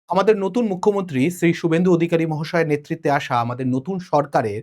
আমাদের নতুন মুখ্যমন্ত্রী শ্রী শুভেন্দু অধিকারী মহাশয়ের নেতৃত্বে আসা আমাদের নতুন সরকারের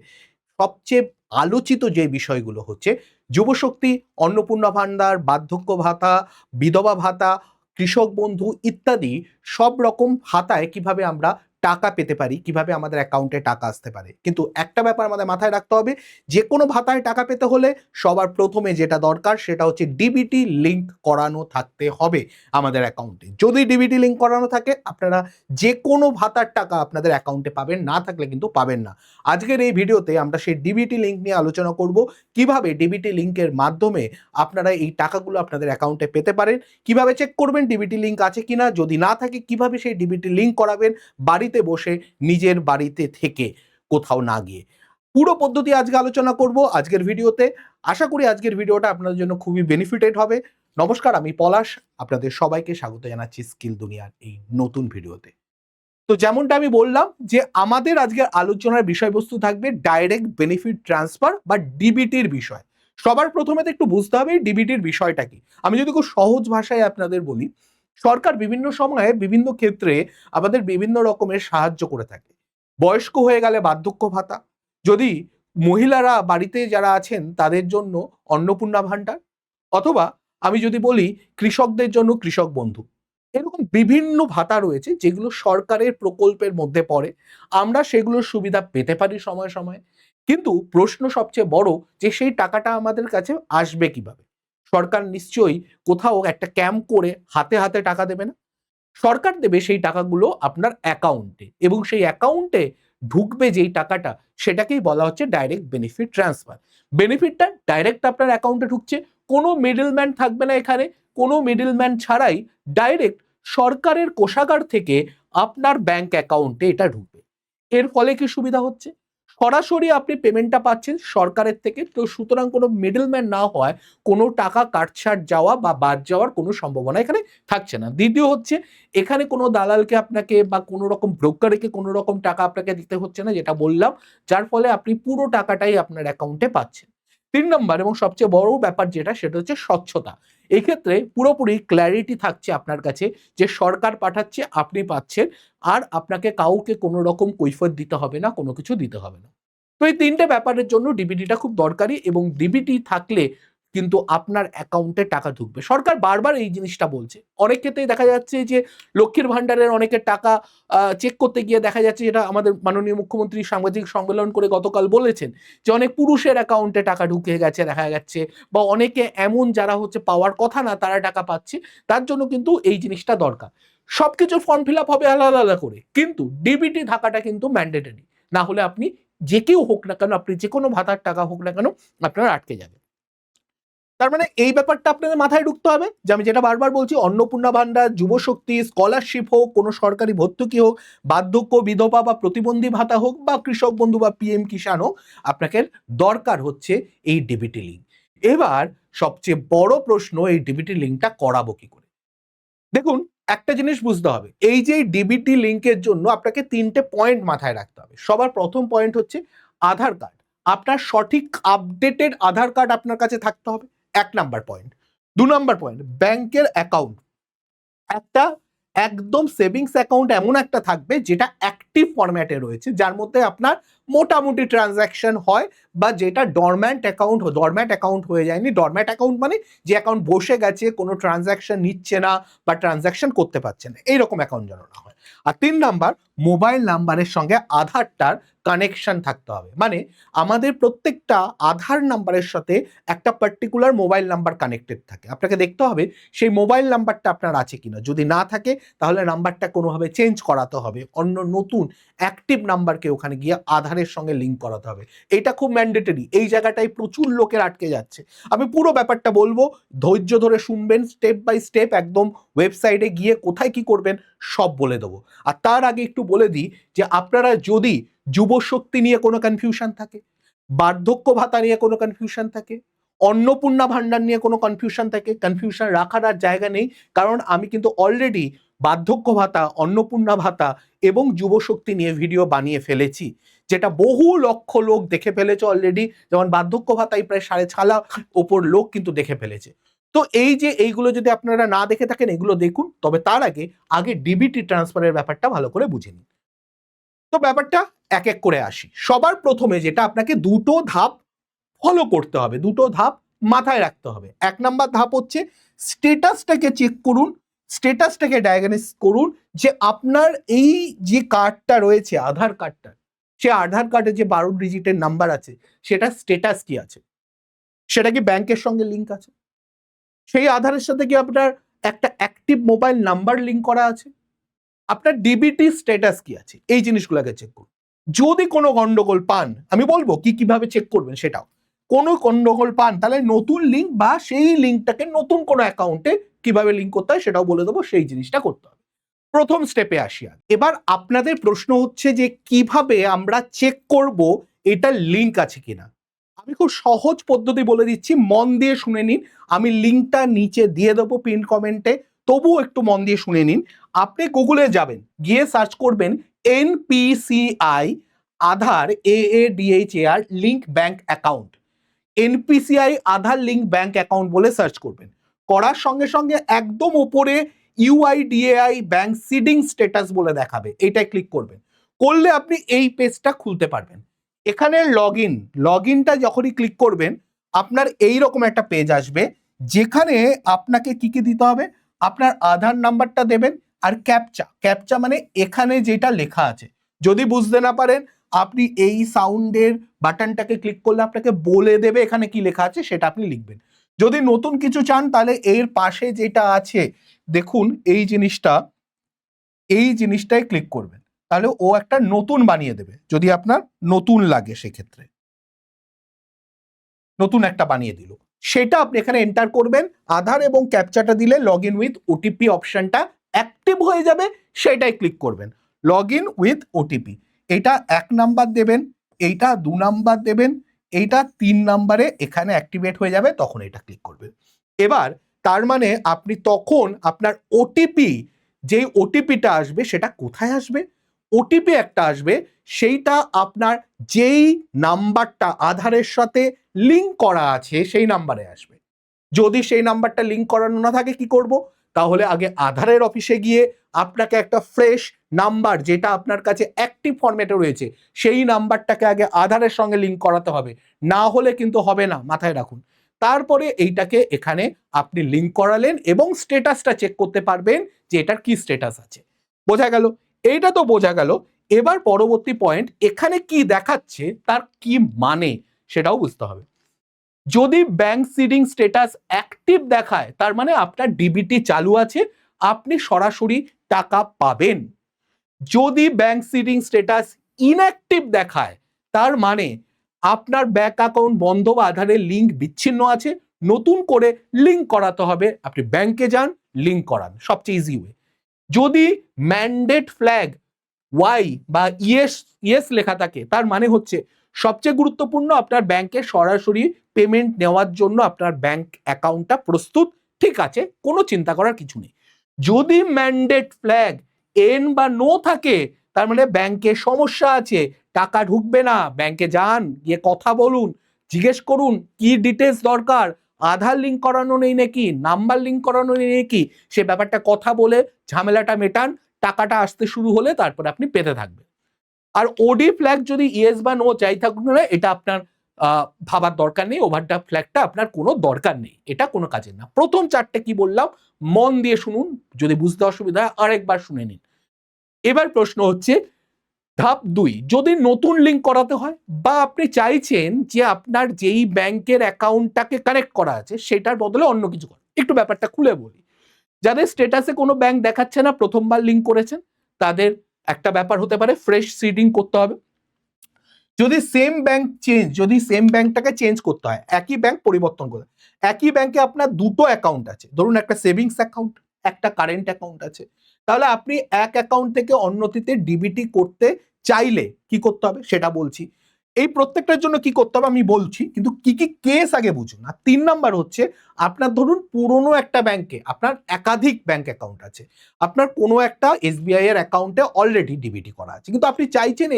সবচেয়ে আলোচিত যে বিষয়গুলো হচ্ছে যুবশক্তি, অন্নপূর্ণা ভান্ডার, বার্ধক্য ভাতা, বিধবা ভাতা, কৃষক বন্ধু ইত্যাদি সব রকম ভাতায় কিভাবে আমরা টাকা পেতে পারি, কিভাবে আমাদের অ্যাকাউন্টে টাকা আসতে পারে। কিন্তু একটা ব্যাপার আমাদের মাথায় রাখতে হবে, যে কোনো ভাতায় টাকা পেতে হলে সবার প্রথমে যেটা দরকার সেটা হচ্ছে ডিবিটি লিঙ্ক করানো থাকতে হবে আমাদের অ্যাকাউন্টে। যদি ডিবিটি লিঙ্ক করানো থাকে আপনারা যে কোনো ভাতার টাকা আপনাদের অ্যাকাউন্টে পাবেন, না থাকলে কিন্তু পাবেন না। আজকের এই ভিডিওতে আমরা সেই ডিবিটি লিঙ্ক নিয়ে আলোচনা করব, কিভাবে ডিবিটি লিঙ্কের মাধ্যমে আপনারা এই টাকাগুলো আপনাদের অ্যাকাউন্টে পেতে পারেন, কিভাবে চেক করবেন ডিবিটি লিঙ্ক আছে কিনা, যদি না থাকে কিভাবে সেই ডিবিটি লিঙ্ক করাবেন বাড়িতে বসে, নিজের বাড়িতে থেকে, কোথাও না গিয়ে। পুরো পদ্ধতি আজকে আলোচনা করব আজকের ভিডিওতে। আশা করি আজকের ভিডিওটা আপনাদের জন্য খুবই বেনিফিটেড হবে। নমস্কার, আমি পলাশ, আপনাদের সবাইকে স্বাগত জানাচ্ছি স্কিল দুনিয়ার এই নতুন ভিডিওতে। তো যেমনটা আমি বললাম যে আমাদের আজকের আলোচনার বিষয়বস্তু থাকবে ডাইরেক্ট বেনিফিট ট্রান্সফার বা ডিবিটির বিষয়। সবার প্রথমে তো একটু বুঝতে হবে ডিবিটির বিষয়টা কি। আমি যদি খুব সহজ ভাষায় আপনাদের বলি, সরকার বিভিন্ন সময়ে বিভিন্ন ক্ষেত্রে আমাদের বিভিন্ন রকমের সাহায্য করে থাকে। বয়স্ক হয়ে গেলে বার্ধক্য ভাতা, যদি মহিলারা বাড়িতে যারা আছেন তাদের জন্য অন্নপূর্ণা ভাণ্ডার, অথবা আমি যদি বলি কৃষকদের জন্য কৃষক বন্ধু। এরকম বিভিন্ন ভাতা রয়েছে যেগুলো সরকারের প্রকল্পের মধ্যে পড়ে। আমরা সেগুলোর সুবিধা পেতে পারি সময়ে সময়ে। কিন্তু প্রশ্ন সবচেয়ে বড় যে সেই টাকাটা আমাদের কাছে আসবে কিভাবে? সরকার নিশ্চয়ই কোথাও একটা ক্যাম্প করে হাতে হাতে টাকা দেবে না। সরকার দেবে সেই টাকাগুলো আপনার অ্যাকাউন্টে, এবং সেই অ্যাকাউন্টে ঢুকবে যেই টাকাটা সেটাকেই বলা হচ্ছে ডাইরেক্ট বেনিফিট ট্রান্সফার। বেনিফিটটা ডাইরেক্ট আপনার অ্যাকাউন্টে ঢুকছে, কোনো মিডলম্যান থাকবে না এখানে। কোনো মিডলম্যান ছাড়াই ডাইরেক্ট সরকারের কোষাগার থেকে আপনার ব্যাংক অ্যাকাউন্টে এটা ঢুকবে। এর ফলে কি সুবিধা হচ্ছে? সরাসরি আপনি পেমেন্টটা পাচ্ছেন সরকারের থেকে, তো সুতরাং কোনো মিডলম্যান না হওয়ায় কোনো টাকা কাটছাট যাওয়া বা বাদ যাওয়ার কোনো সম্ভাবনা এখানে থাকছে না। দ্বিতীয় হচ্ছে, এখানে কোনো দালালকে আপনাকে বা কোনো রকম ব্রোকারকে কোনো রকম টাকা আপনাকে দিতে হচ্ছে না, যেটা বললাম, যার ফলে আপনি পুরো টাকাটাই আপনার অ্যাকাউন্টে পাচ্ছেন। ৩ নম্বর এবং সবচেয়ে বড় ব্যাপার যেটা, সেটা হচ্ছে স্বচ্ছতা। এক্ষেত্রে পুরোপুরি ক্ল্যারিটি থাকছে আপনার কাছে যে সরকার পাঠাচ্ছে, আপনি পাচ্ছেন, আর আপনাকে কাউকে কোনো রকম কৈফিয়ত দিতে হবে না, কোনো কিছু দিতে হবে না। তো এই ৩ টে ব্যাপারের জন্য ডিবিটিটা খুব দরকারি, এবং ডিবিটি থাকলে কিন্তু আপনার অ্যাকাউন্টে টাকা ঢুকবে। সরকার বারবার এই জিনিসটা বলছে। অনেক ক্ষেত্রেই দেখা যাচ্ছে যে লক্ষ্মীর ভান্ডারের অনেকের টাকা চেক করতে গিয়ে দেখা যাচ্ছে, যেটা আমাদের মাননীয় মুখ্যমন্ত্রী সাংবাদিক সম্মেলন করে গতকাল বলেছেন, যে অনেক পুরুষের অ্যাকাউন্টে টাকা ঢুকে গেছে দেখা যাচ্ছে, বা অনেকে এমন যারা হচ্ছে পাওয়ার কথা না তারা টাকা পাচ্ছে। তার জন্য কিন্তু এই জিনিসটা দরকার। সবকিছুর ফর্ম ফিল আপ হবে আলাদা আলাদা করে, কিন্তু ডিবিটি থাকাটা কিন্তু ম্যান্ডেটরি। না হলে আপনি যে কেউ হোক না কেন, আপনি যে কোনো ভাতার টাকা হোক না কেন, আপনার আটকে যাবে। তার মানে এই ব্যাপারটা আপনাদের মাথায় ঢুকতে হবে যে আমি যেটা বারবার বলছি, অন্নপূর্ণা ভান্ডার, যুবশক্তি, স্কলারশিপ হোক, কোনো সরকারি ভর্তুকি হোক, বার্ধক্য, বিধবা বা প্রতিবন্ধী ভাতা হোক, বা কৃষক বন্ধু বা পিএম কিষাণ হোক, আপনাকে দরকার হচ্ছে এই ডিবিটি লিঙ্ক। এবার সবচেয়ে বড় প্রশ্ন, এই ডিবিটি লিঙ্কটা করাবো কি করে? দেখুন, একটা জিনিস বুঝতে হবে, এই যে ডিবিটি লিঙ্কের জন্য আপনাকে ৩টে পয়েন্ট মাথায় রাখতে হবে। সবার প্রথম পয়েন্ট হচ্ছে আধার কার্ড। আপনার সঠিক আপডেটেড আধার কার্ড আপনার কাছে থাকতে হবে, ১ নাম্বার পয়েন্ট। ২ নাম্বার পয়েন্ট, ব্যাংকের অ্যাকাউন্ট। একটা একদম সেভিংস অ্যাকাউন্ট এমন একটা থাকবে যেটা অ্যাক্টিভ ফরম্যাটে রয়েছে, যার মধ্যে আপনার মোটামুটি ট্রানজাকশন হয়, বা যেটা ডরম্যাট অ্যাকাউন্ট হয়ে যায়নি। ডরম্যাট অ্যাকাউন্ট মানে যে অ্যাকাউন্ট বসে গেছে, কোনো ট্রানজাকশন নিচ্ছে না বা ট্রানজাকশন করতে পারছে না, এইরকম অ্যাকাউন্ট যেন না হয়। আর ৩ নাম্বার, মোবাইল নাম্বারের সঙ্গে আধারটার কানেকশন থাকতে হবে। মানে আমাদের প্রত্যেকটা আধার নাম্বারের সাথে একটা পার্টিকুলার মোবাইল নাম্বার কানেক্টেড থাকে। আপনাকে দেখতে হবে সেই মোবাইল নাম্বারটা আপনার আছে কিনা। যদি না থাকে তাহলে নাম্বারটা কোনোভাবে চেঞ্জ করাতে হবে, অন্য নতুন অ্যাক্টিভ নাম্বারকে ওখানে গিয়ে আধারের সঙ্গে লিঙ্ক করাতে হবে। এটা খুব ম্যান্ডেটরি। এই জায়গাটায় প্রচুর লোকের আটকে যাচ্ছে। আমি পুরো ব্যাপারটা বলবো, ধৈর্য ধরে শুনবেন, স্টেপ বাই স্টেপ একদম ওয়েবসাইটে গিয়ে কোথায় কি করবেন সব বলে দেবো। আর তার আগে একটু বলে দিই যে আপনারা যদি যুবশক্তি নিয়ে কোনো কনফিউশন থাকে, বার্ধক্য ভাতা নিয়ে কোনো কনফিউশন থাকে, অন্নপূর্ণা ভান্ডার নিয়ে কোনো কনফিউশন থাকে, কনফিউশন রাখার আর জায়গা নেই। কারণ আমি কিন্তু অলরেডি বার্ধক্য ভাতা, অন্নপূর্ণা ভাতা এবং যুবশক্তি নিয়ে ভিডিও বানিয়ে ফেলেছি, যেটা বহু লক্ষ লোক দেখে ফেলেছে অলরেডি। যেমন বার্ধক্য ভাতাই প্রায় 6.5 লাখ ওপর লোক কিন্তু দেখে ফেলেছে। তো এই যে এইগুলো যদি আপনারা না দেখে থাকেন এগুলো দেখুন, তবে তার আগে ডিবিটি ট্রান্সফারের ব্যাপারটা ভালো করে বুঝে নিন। তো ব্যাপারটা এক এক করে আসি। সবার প্রথমে যেটা আপনাকে দুটো ধাপ ফলো করতে হবে, দুটো ধাপ মাথায় রাখতে হবে। এক নাম্বার ধাপ হচ্ছে স্ট্যাটাসটাকে চেক করুন, স্ট্যাটাসটাকে ডায়াগনোস করুন যে আপনার এই যে কার্ডটা রয়েছে আধার কার্ডটা, সে আধার কার্ডে যে 12 ডিজিটের নাম্বার আছে সেটা স্ট্যাটাস কি আছে, সেটা কি ব্যাংকের সঙ্গে লিঙ্ক আছে, সেই আধারের সাথে কি আপনার একটা অ্যাক্টিভ মোবাইল নাম্বার লিঙ্ক করা আছে, আপনার ডিবিটি স্ট্যাটাস কি আছে, এই জিনিসগুলোকে চেক করুন। যদি কোনো গন্ডগোল পান, আমি বলবো কিভাবে চেক করবেন সেটাও। কোনো গন্ডগোল পান তাহলে নতুন লিঙ্ক বা সেই লিঙ্কটাকে নতুন কোনো অ্যাকাউন্টে কিভাবে লিঙ্ক করতে হয় সেটাও বলে দেবো, সেই জিনিসটা করতে হবে। প্রথম স্টেপে আসি। এবার আপনাদের প্রশ্ন হচ্ছে যে কিভাবে আমরা চেক করব এটা লিঙ্ক আছে কিনা। আমি খুব সহজ পদ্ধতি বলে দিচ্ছি, মন দিয়ে শুনে নিন। আমি লিঙ্কটা নিচে দিয়ে দেবো পিন কমেন্টে, তবুও একটু মন দিয়ে শুনে নিন। আপনি গুগলে যাবেন, গিয়ে সার্চ করবেন NPCI Aadhaar AADHAR link bank account, NPCI Aadhaar link bank account বলে সার্চ করবেন। করার সঙ্গে সঙ্গে একদম ওপরে UIDAI ব্যাংক সিডিং স্ট্যাটাস বলে দেখাবে, এইটাই ক্লিক করবেন। করলে আপনি এই পেজটা খুলতে পারবেন। এখানে লগইনটা যখনই ক্লিক করবেন আপনার এই রকম একটা পেজ আসবে, যেখানে আপনাকে কি দিতে হবে, আপনার আধার নাম্বারটা দেবেন আর ক্যাপচা মানে এখানে যেটা লেখা আছে। যদি বুঝতে না পারেন আপনি এই সাউন্ডের বাটনটাকে ক্লিক করলে আপনাকে বলে দেবে এখানে কি লেখা আছে, সেটা আপনি লিখবেন। যদি নতুন কিছু চান তাহলে এর পাশে যেটা আছে দেখুন এই জিনিসটাই ক্লিক করবেন, তাহলে ও একটা নতুন বানিয়ে দেবে। যদি আপনার নতুন লাগে সেক্ষেত্রে নতুন একটা বানিয়ে দিল, সেটা আপনি এখানে এন্টার করবেন। আধার এবং ক্যাপচাটা দিলে লগ ইন উইথ ওটিপি অপশনটা অ্যাক্টিভ হয়ে যাবে, সেটাই ক্লিক করবেন। লগ ইন উইথ ওটিপি, এটা 1 নাম্বার দেবেন, এইটা 2 নাম্বার দেবেন, এইটা 3 নাম্বারে এখানে অ্যাক্টিভেট হয়ে যাবে, তখন এটা ক্লিক করবেন। এবার তার মানে আপনি তখন আপনার ওটিপি, যেই ওটিপিটা আসবে সেটা কোথায় আসবে, ওটিপি একটা আসবে, সেইটা আপনার যেই নাম্বারটা আধারের সাথে লিঙ্ক করা আছে সেই নাম্বারে আসবে। যদি সেই নাম্বারটা লিঙ্ক করানো না থাকে কি করব, তাহলে আগে আধারের অফিসে গিয়ে আপনাকে একটা ফ্রেশ নাম্বার যেটা আপনার কাছে অ্যাক্টিভ ফরম্যাটে রয়েছে সেই নাম্বারটাকে আগে আধারের সঙ্গে লিঙ্ক করাতে হবে, না হলে কিন্তু হবে না, মাথায় রাখুন। তারপরে এইটাকে এখানে আপনি লিঙ্ক করালেন এবং স্ট্যাটাসটা চেক করতে পারবেন যে এটার কি স্ট্যাটাস আছে। বোঝা গেল? এইটা তো বোঝা গেল। এবার পরবর্তী পয়েন্ট, এখানে কি দেখাচ্ছে তার কি মানে সেটাও বুঝতে হবে। যদি ব্যাংক সিডিং স্ট্যাটাস অ্যাক্টিভ দেখায় তার মানে আপনার ডিবিটি চালু আছে, আপনি সরাসরি টাকা পাবেন। যদি ব্যাংক সিডিং স্ট্যাটাস ইনঅ্যাক্টিভ দেখায় তার মানে আপনার ব্যাংক অ্যাকাউন্ট বন্ধ বা আধারের লিঙ্ক বিচ্ছিন্ন আছে, নতুন করে লিঙ্ক করাতে হবে। আপনি ব্যাংকে যান, লিঙ্ক করান, সবচেয়ে ইজি ওয়ে। যদি ম্যান্ডেট ফ্ল্যাগ ওয়াই বা ইয়েস লেখা থাকে তার মানে হচ্ছে সবচেয়ে গুরুত্বপূর্ণ, আপনার ব্যাংকে সরাসরি পেমেন্ট নেওয়ার জন্য আপনার ব্যাংক অ্যাকাউন্টটা প্রস্তুত, ঠিক আছে, কোনো চিন্তা করার কিছু নেই। যদি ম্যান্ডেট ফ্ল্যাগ এন বা নো থাকে তার মানে ব্যাংকে সমস্যা আছে, টাকা ঢুকবে না। ব্যাংকে যান, গিয়ে কথা বলুন, জিজ্ঞেস করুন কি ডিটেলস দরকার, আধার লিঙ্ক করানো নেই নাকি, নাম্বার লিঙ্ক করানো নেই নাকি, সে ব্যাপারটা কথা বলে ঝামেলাটা মেটান। টাকাটা আসতে শুরু হলে তারপরে আপনি পেতে থাকবেন। আর ওডি ফ্ল্যাগ যদি ইয়েস বা নো চাই থাকুন না, এটা আপনার ভাবার দরকার নেই, ওভারড্রাফট ফ্ল্যাগটা আপনার কোনো দরকার নেই, এটা কোনো কাজের না। প্রথম 4টে কি বললাম মন দিয়ে শুনুন, যদি বুঝতে অসুবিধা হয় আরেকবার শুনে নিন। এবার প্রশ্ন হচ্ছে ধাপ 2, যদি নতুন লিঙ্ক করাতে হয় বা আপনি চাইছেন যে আপনার যেই ব্যাংকের অ্যাকাউন্টটাকে কানেক্ট করা আছে সেটার বদলে অন্য কিছু করেন, একটু ব্যাপারটা খুলে বলি। যাদের স্ট্যাটাসে কোনো ব্যাংক দেখাচ্ছে না, প্রথমবার লিঙ্ক করেছেন, তাদের একটা ব্যাপার হতে পারে ফ্রেশ সিডিং করতে হবে। যদি সেম ব্যাংকটাকে চেঞ্জ করতে হয়, একই ব্যাংক পরিবর্তন করে, একই ব্যাংকে আপনার দুটো অ্যাকাউন্ট আছে, ধরুন একটা সেভিংস অ্যাকাউন্ট, একটা কারেন্ট অ্যাকাউন্ট আছে, তাহলে আপনি এক অ্যাকাউন্ট থেকে অন্যটিতে ডিবিটি করতে চাইলে কি করতে হবে সেটা বলছি। এই প্রত্যেকটার জন্য কি করতে হবে আমি বলছি, কিন্তু কি কি কেস আগে বুঝুন। আর 3 নাম্বার হচ্ছে, আপনার ধরুন পুরনো একটা ব্যাংকে আপনার একাধিক ব্যাংক অ্যাকাউন্ট আছে, আপনার কোনো একটা SBI এর অ্যাকাউন্টে অলরেডি ডিবিটি করা আছে, কিন্তু আপনি চাইছেন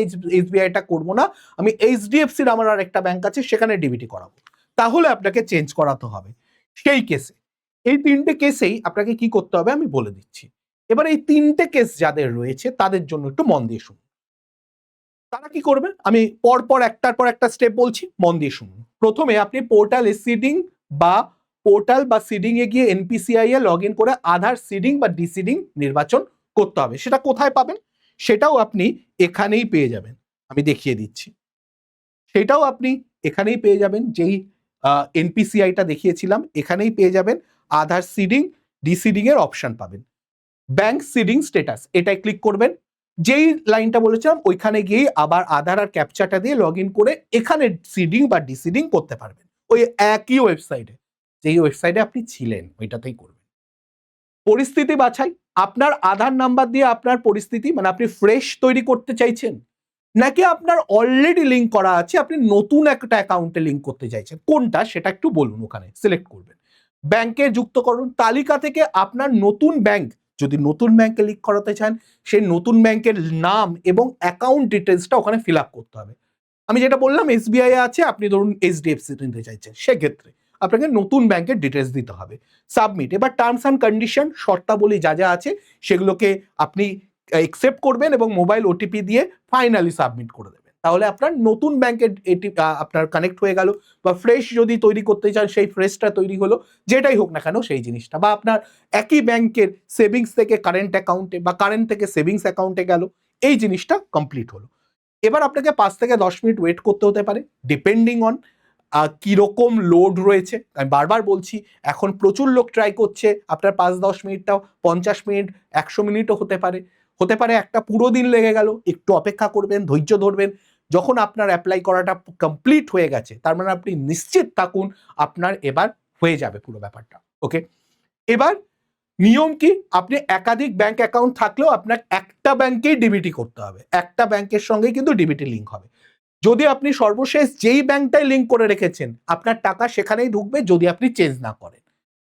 SBI-টা করবো না, আমি HDFC-র আমার আর একটা ব্যাংক আছে সেখানে ডিবিটি করাবো, তাহলে আপনাকে চেঞ্জ করাতে হবে। সেই কেসে এই 3টে কেসেই আপনাকে কি করতে হবে আমি বলে দিচ্ছি। এবার এই 3টে কেস যাদের রয়েছে তাদের জন্য একটু মন দিয়ে শুনুন। তারা কি করবে আমি পরপর একটার পর একটা স্টেপ বলছি, মন দিয়ে শুনুন। প্রথমে আপনি পোর্টাল সিডিং বা পোর্টাল বা সিডিং এ গিয়ে এনপিসিআই এ লগ ইন করে আধার সিডিং বা ডিসিডিং নির্বাচন করতে হবে। সেটা কোথায় পাবেন? সেটাও আপনি এখানেই পেয়ে যাবেন, আমি দেখিয়ে দিচ্ছি। সেটাও আপনি এখানেই পেয়ে যাবেন, যেই এনপিসিআইটা দেখিয়েছিলাম এখানেই পেয়ে যাবেন। আধার সিডিং ডিসিডিং এর অপশন পাবেন। ব্যাংক সিডিং স্ট্যাটাস এটাই ক্লিক করবেন। যেই লাইনটা বলেছিলাম ওইখানে গিয়ে আবার আধার আর ক্যাপচাটা দিয়ে লগ ইন করে এখানে সিডিং বা ডিসিডিং করতে পারবেন, ওই একই ওয়েবসাইটে, যেই ওয়েবসাইটে আপনি ছিলেন ওইটাতেই করবেন। পরিস্থিতি বাছাই, আপনার আধার নাম্বার দিয়ে আপনার পরিস্থিতি মানে আপনি ফ্রেশ তৈরি করতে চাইছেন, নাকি আপনার অলরেডি লিঙ্ক করা আছে আপনি নতুন একটা অ্যাকাউন্টে লিঙ্ক করতে চাইছেন, কোনটা সেটা একটু বলুন। ওখানে সিলেক্ট করবেন ব্যাংকে যুক্তকরণ তালিকা থেকে আপনার নতুন ব্যাংক, যদি নতুন ব্যাংকে লিঙ্ক করাতে চান সেই নতুন ব্যাংকের নাম এবং অ্যাকাউন্ট ডিটেলসটা ওখানে ফিল আপ করতে হবে। আমি যেটা বললাম এসবিআই এ আছে, আপনি ধরুন এইচডিএফসি নিতে চাইছেন, সেক্ষেত্রে আপনাকে নতুন ব্যাংকের ডিটেলস দিতে হবে। সাবমিট। এবার টার্মস অ্যান্ড কন্ডিশন শর্তাবলী যা যা আছে সেগুলোকে আপনি একসেপ্ট করবেন এবং মোবাইল ওটিপি দিয়ে ফাইনালি সাবমিট করে দেবেন। তাহলে আপনার নতুন ব্যাংকের এটি আপনার কানেক্ট হয়ে গেল, বা ফ্রেশ যদি তৈরি করতে চান সেই ফ্রেশটা তৈরি হলো, যেটাই হোক না কেন সেই জিনিসটা, বা আপনার একই ব্যাংকের সেভিংস থেকে কারেন্ট অ্যাকাউন্টে বা কারেন্ট থেকে সেভিংস অ্যাকাউন্টে গেল, এই জিনিসটা কমপ্লিট হলো। এবার আপনাকে 5 থেকে 10 মিনিট ওয়েট করতে হতে পারে, ডিপেন্ডিং অন কিরকম লোড রয়েছে। আমি বারবার বলছি এখন প্রচুর লোক ট্রাই করছে, আপনার 5-10 মিনিটটাও 50 মিনিট 100 মিনিটও হতে পারে একটা পুরো দিন লেগে গেল। একটু অপেক্ষা করবেন, ধৈর্য ধরবেন। যখন আপনার অ্যাপ্লাই করাটা কমপ্লিট হয়ে গেছে তার মানে আপনি নিশ্চিত থাকুন আপনার এবার হয়ে যাবে পুরো ব্যাপারটা। ওকে, এবার নিয়ম কি, আপনি একাধিক ব্যাংক অ্যাকাউন্ট থাকলেও আপনার একটা ব্যাংকেই ডিবিটি করতে হবে, একটা ব্যাংকের সঙ্গেই কিন্তু ডিবিটি লিঙ্ক হবে। যদি আপনি সর্বশেষ যেই ব্যাংকটাই লিঙ্ক করে রেখেছেন আপনার টাকা সেখানেই ঢুকবে, যদি আপনি চেঞ্জ না করেন।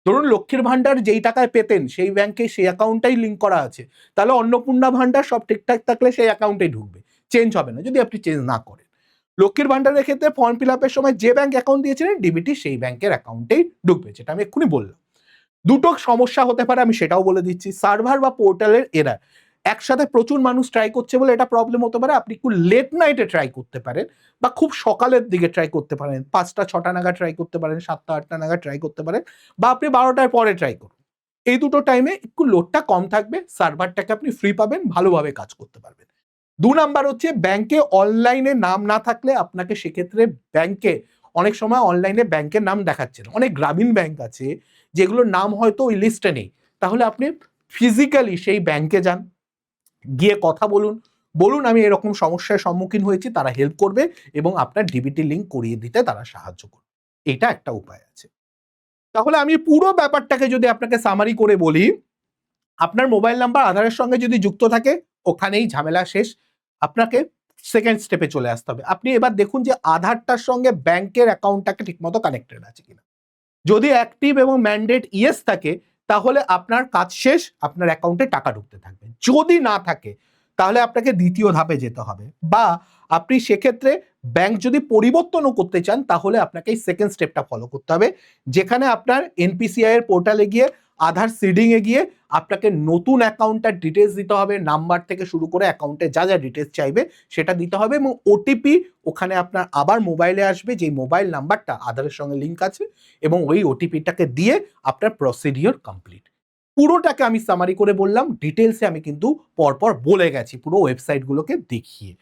ধরুন লক্ষ্মীর ভান্ডার যেই টাকায় পেতেন সেই ব্যাংকে সেই অ্যাকাউন্টটাই লিঙ্ক করা আছে, তাহলে অন্নপূর্ণা ভান্ডার সব ঠিকঠাক থাকলে সেই অ্যাকাউন্টেই ঢুকবে, চেঞ্জ হবে না যদি আপনি চেঞ্জ না করেন। লক্ষ্মীর ভান্ডারের ক্ষেত্রে ফর্ম ফিল আপের সময় যে ব্যাংক অ্যাকাউন্ট দিয়েছিলেন ডিবিটি সেই ব্যাংকের অ্যাকাউন্টেই ঢুকবে, যেটা আমি এক্ষুনি বললাম। দুটো সমস্যা হতে পারে, আমি সেটাও বলে দিচ্ছি। সার্ভার বা পোর্টালের এরার, একসাথে প্রচুর মানুষ ট্রাই করছে বলে এটা প্রবলেম হতে পারে। আপনি একটু লেট নাইটে ট্রাই করতে পারেন বা খুব সকালের দিকে ট্রাই করতে পারেন, 5টা-6টা নাগাদ ট্রাই করতে পারেন, 7টা-8টা নাগাদ ট্রাই করতে পারেন, বা আপনি 12টার পরে ট্রাই করুন। এই দুটো টাইমে একটু লোডটা কম থাকবে, সার্ভারটাকে আপনি ফ্রি পাবেন, ভালোভাবে কাজ করতে পারবেন। 2 নাম্বার হচ্ছে ব্যাংকে অনলাইনে নাম না থাকলে আপনাকে সেক্ষেত্রে ব্যাংকে অনেক সময় অনলাইনে ব্যাংকের নাম দেখাচ্ছে না। অনেক গ্রামীণ ব্যাংক আছে যেগুলোর নাম হয়তো ওই লিস্টে নেই, তাহলে আপনি ফিজিক্যালি সেই ব্যাংকে যান, গিয়ে কথা বলুন আমি এরকম সমস্যার সম্মুখীন হয়েছি, তারা হেল্প করবে এবং আপনার ডিবিটি লিঙ্ক করিয়ে দিতে তারা সাহায্য করবে। এটা একটা উপায় আছে। তাহলে আমি পুরো ব্যাপারটাকে যদি আপনাকে সামারি করে বলি, আপনার মোবাইল নাম্বার আধারের সঙ্গে যদি যুক্ত থাকে ওখানেই ঝামেলা শেষ, আপনাকে সেকেন্ড স্টেপে চলে আসতে হবে। আপনি এবার দেখুন যে আধারটার সঙ্গে ব্যাংকের অ্যাকাউন্টটাকে ঠিকমতো কানেক্টেড আছে কিনা। যদি অ্যাক্টিভ এবং ম্যান্ডেট ইয়েস থাকে তাহলে আপনার কাজ শেষ, আপনার অ্যাকাউন্টে টাকা ঢুকতে থাকবে। যদি না থাকে তাহলে আপনাকে দ্বিতীয় ধাপে যেতে হবে, বা আপনি সেক্ষেত্রে ব্যাংক যদি পরিবর্তনও করতে চান তাহলে আপনাকে এই সেকেন্ড স্টেপটা ফলো করতে হবে, যেখানে আপনার এনপিসিআই এর পোর্টালে গিয়ে আধার সিডিং এ গিয়ে আপনাকে নতুন অ্যাকাউন্টটার ডিটেলস দিতে হবে, নাম্বার থেকে শুরু করে অ্যাকাউন্টে যা যা ডিটেলস চাইবে সেটা দিতে হবে, এবং ওটিপি ওখানে আপনার আবার মোবাইলে আসবে, যে মোবাইল নাম্বারটা আধারের সঙ্গে লিঙ্ক আছে, এবং ওই ওটিপিটাকে দিয়ে আপনার প্রসিডিওর কমপ্লিট। পুরোটাকে আমি সামারি করে বললাম, ডিটেলসে আমি কিন্তু পরপর বলে গেছি পুরো ওয়েবসাইটগুলোকে দেখিয়ে।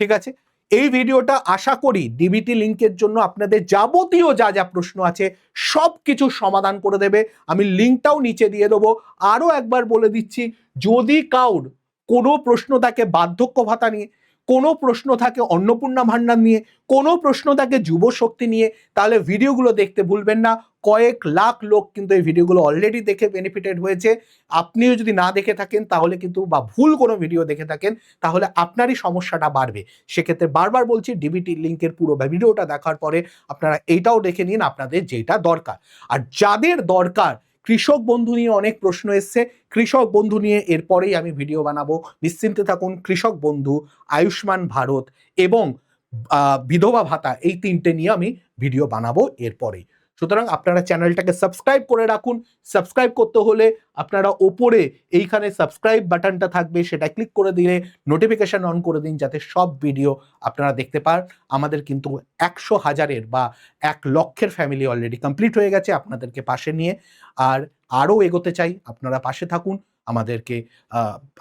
ঠিক আছে, এই ভিডিওটা আশা করি ডিবিটি লিঙ্কের জন্য আপনাদের যাবতীয় যা যা প্রশ্ন আছে সব কিছু সমাধান করে দেবে। আমি লিঙ্কটাও নিচে দিয়ে দেবো। আরও একবার বলে দিচ্ছি, যদি কাউর কোনো প্রশ্ন থাকে বার্ধক্য ভাতা নিয়ে, কোনো প্রশ্ন থাকে অন্নপূর্ণা ভান্ডার নিয়ে, কোনো প্রশ্ন থাকে যুব শক্তি নিয়ে, তাহলে ভিডিওগুলো দেখতে ভুলবেন না। কয়েক লাখ লোক কিন্তু এই ভিডিওগুলো অলরেডি দেখে বেনিফিটেড হয়েছে। আপনিও যদি না দেখে থাকেন তাহলে কিন্তু, বা ভুল কোনো ভিডিও দেখে থাকেন তাহলে আপনারই সমস্যাটা বাড়বে। সেক্ষেত্রে বারবার বলছি ডিবিটি লিঙ্কের পুরো ভিডিওটা দেখার পরে আপনারা এইটাও দেখে নিন আপনাদের যেটা দরকার। আর যাদের দরকার, কৃষক বন্ধু নিয়ে অনেক প্রশ্ন এসছে, কৃষক বন্ধু নিয়ে এরপরেই আমি ভিডিও বানাবো, নিশ্চিন্তে থাকুন। কৃষক বন্ধু, আয়ুষ্মান ভারত এবং বিধবা ভাতা, এই 3টে নিয়ে আমি ভিডিও বানাবো এরপরেই। সুতরাং আপনারা চ্যানেলটাকে সাবস্ক্রাইব করে রাখুন। সাবস্ক্রাইব করতে হলে আপনারা ওপরে এইখানে সাবস্ক্রাইব বাটনটা থাকবে, সেটা ক্লিক করে দিলে নোটিফিকেশন অন করে দিন, যাতে সব ভিডিও আপনারা দেখতে পান। আমাদের কিন্তু 100,000-এর বা 1,00,000-এর ফ্যামিলি অলরেডি কমপ্লিট হয়ে গেছে আপনাদেরকে পাশে নিয়ে। আর আরও এগোতে চাই, আপনারা পাশে থাকুন, আমাদেরকে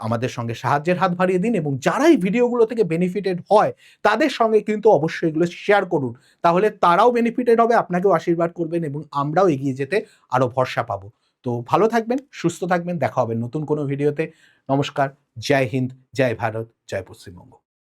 আমাদের সঙ্গে সাহায্যের হাত বাড়িয়ে দিন, এবং যারা এই ভিডিওগুলো থেকে বেনিফিটেড হয় তাদের সঙ্গে কিন্তু অবশ্যই এগুলো শেয়ার করুন। তাহলে তারাও বেনিফিটেড হবে, আপনাকেও আশীর্বাদ করবেন, এবং আমরাও এগিয়ে যেতে আরও ভরসা পাবো। তো ভালো থাকবেন, সুস্থ থাকবেন, দেখা হবে নতুন কোনো ভিডিওতে। নমস্কার, জয় হিন্দ, জয় ভারত, জয় পশ্চিমবঙ্গ।